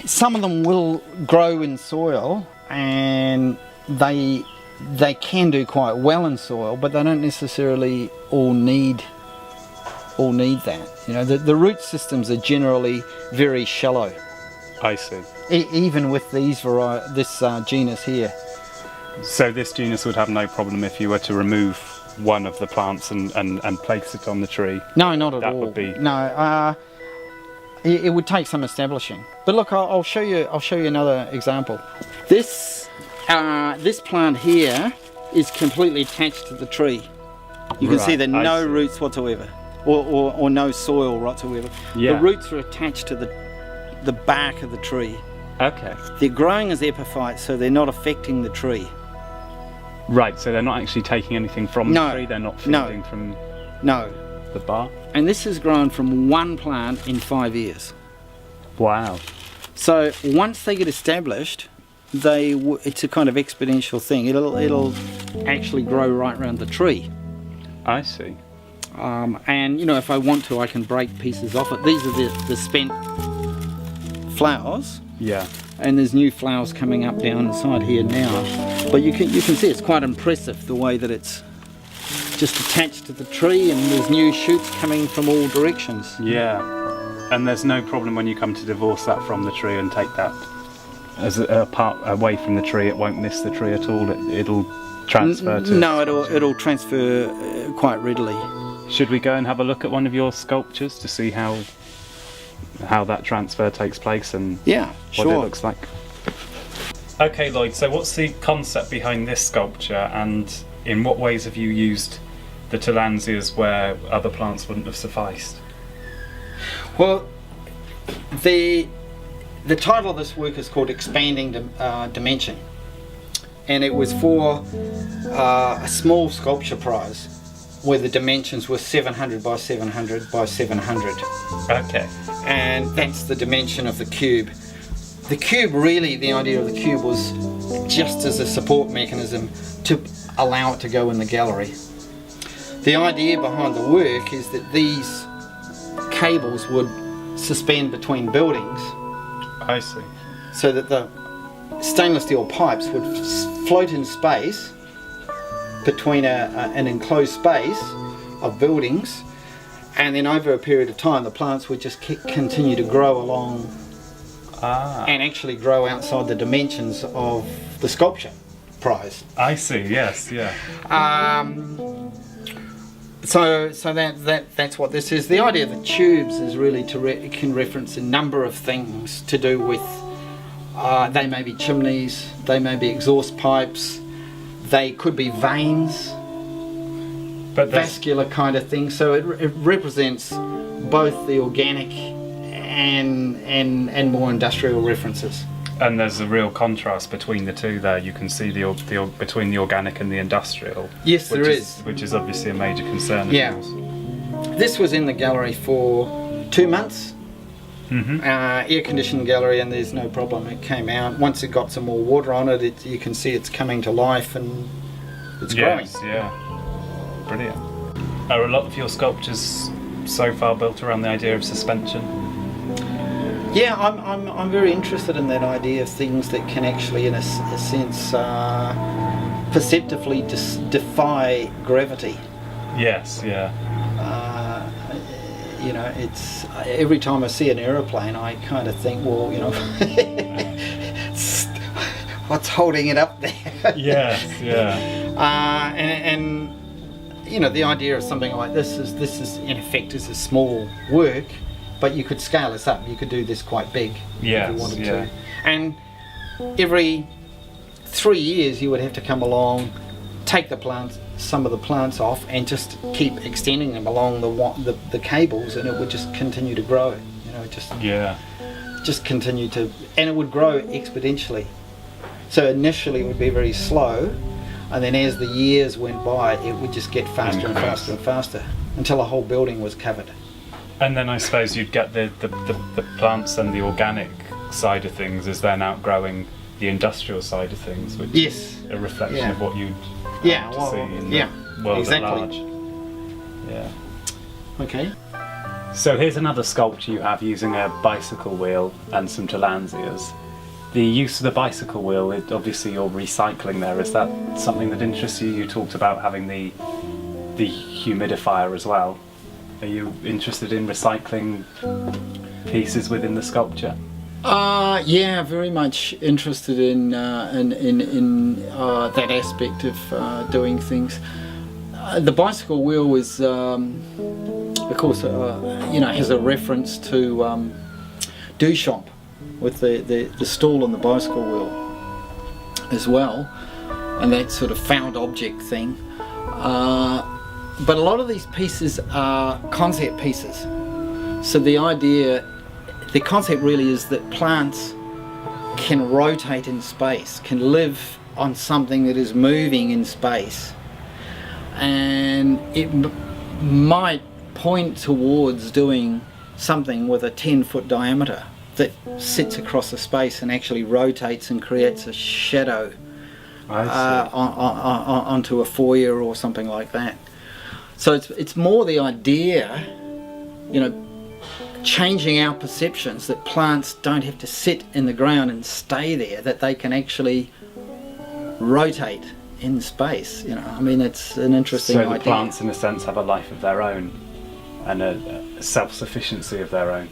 some of them will grow in soil, and they can do quite well in soil, but they don't necessarily all need that. You know, the root systems are generally very shallow. I see. Even with this genus here. So this genus would have no problem if you were to remove one of the plants and place it on the tree? No, not at all. That would be... No, it would take some establishing. But look, I'll show you another example. This plant here is completely attached to the tree. You can see there are no roots whatsoever, or no soil whatsoever. Yeah. The roots are attached to the bark of the tree. Okay. They're growing as epiphytes, so they're not affecting the tree. Right, so they're not actually taking anything from the tree, they're not feeding from the bark? And this has grown from one plant in 5 years. Wow. So once they get established, it's a kind of exponential thing. It'll actually grow right around the tree. I see. And you know, if I want to, I can break pieces off it. These are the spent flowers. Yeah. And there's new flowers coming up down inside here now. But you can see it's quite impressive the way that it's just attached to the tree, and there's new shoots coming from all directions. Yeah. And there's no problem when you come to divorce that from the tree and take that as a part away from the tree. It won't miss the tree at all. It'll transfer to... No, it'll transfer quite readily. Should we go and have a look at one of your sculptures to see how that transfer takes place and what it looks like? Okay, Lloyd, so what's the concept behind this sculpture, and in what ways have you used the tillandsias where other plants wouldn't have sufficed? Well, the title of this work is called Expanding Dimension, and it was for a small sculpture prize where the dimensions were 700 by 700 by 700. Okay. And that's the dimension of the cube. The cube, really, the idea of the cube was just as a support mechanism to allow it to go in the gallery. The idea behind the work is that these cables would suspend between buildings. I see. So that the stainless steel pipes would float in space between an enclosed space of buildings, and then over a period of time the plants would just continue to grow along and actually grow outside the dimensions of the sculpture prize. I see, yes, yeah. So that's what this is. The idea of the tubes is really it can reference a number of things to do with, they may be chimneys, they may be exhaust pipes, they could be veins, but vascular kind of thing. So it represents both the organic and more industrial references. And there's a real contrast between the two there. You can see between the organic and the industrial. Yes, there is. Which is obviously a major concern of yours. This was in the gallery for 2 months. Mm-hmm. Air-conditioned gallery, and there's no problem. It came out. Once it got some more water on it, you can see it's coming to life and it's growing. Yeah. Brilliant. Are a lot of your sculptures so far built around the idea of suspension? Yeah, I'm very interested in that idea of things that can actually, in a sense, perceptively defy gravity. Yes, yeah. You know, it's every time I see an aeroplane, I kind of think, well, you know, what's holding it up there? Yes, yeah. And you know, the idea of something like this is in effect is a small work, but you could scale this up. You could do this quite big if you wanted to. And every 3 years, you would have to come along, take some of the plants off, and just keep extending them along the cables, and it would just continue to grow. You know, just continue to, and it would grow exponentially. So initially, it would be very slow, and then as the years went by, it would just get faster and faster and faster until the whole building was covered. And then I suppose you'd get the plants and the organic side of things is then outgrowing the industrial side of things, which is a reflection of what you'd see in the world at large. Yeah. Okay. So here's another sculpture you have using a bicycle wheel and some Tillandsias. The use of the bicycle wheel, obviously you're recycling there. Is that something that interests you? You talked about having the humidifier as well. Are you interested in recycling pieces within the sculpture? Yeah, very much interested in that aspect of doing things. The bicycle wheel is, of course, has a reference to Duchamp with the stall on the bicycle wheel as well, and that sort of found object thing. But a lot of these pieces are concept pieces. So the concept really is that plants can rotate in space, can live on something that is moving in space, and it might point towards doing something with a 10-foot diameter that sits across the space and actually rotates and creates a shadow onto a foyer or something like that. So it's more the idea, changing our perceptions, that plants don't have to sit in the ground and stay there, that they can actually rotate in space. It's an interesting idea. So the plants in a sense have a life of their own and a self-sufficiency of their own.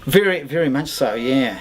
Very, very much so, yeah.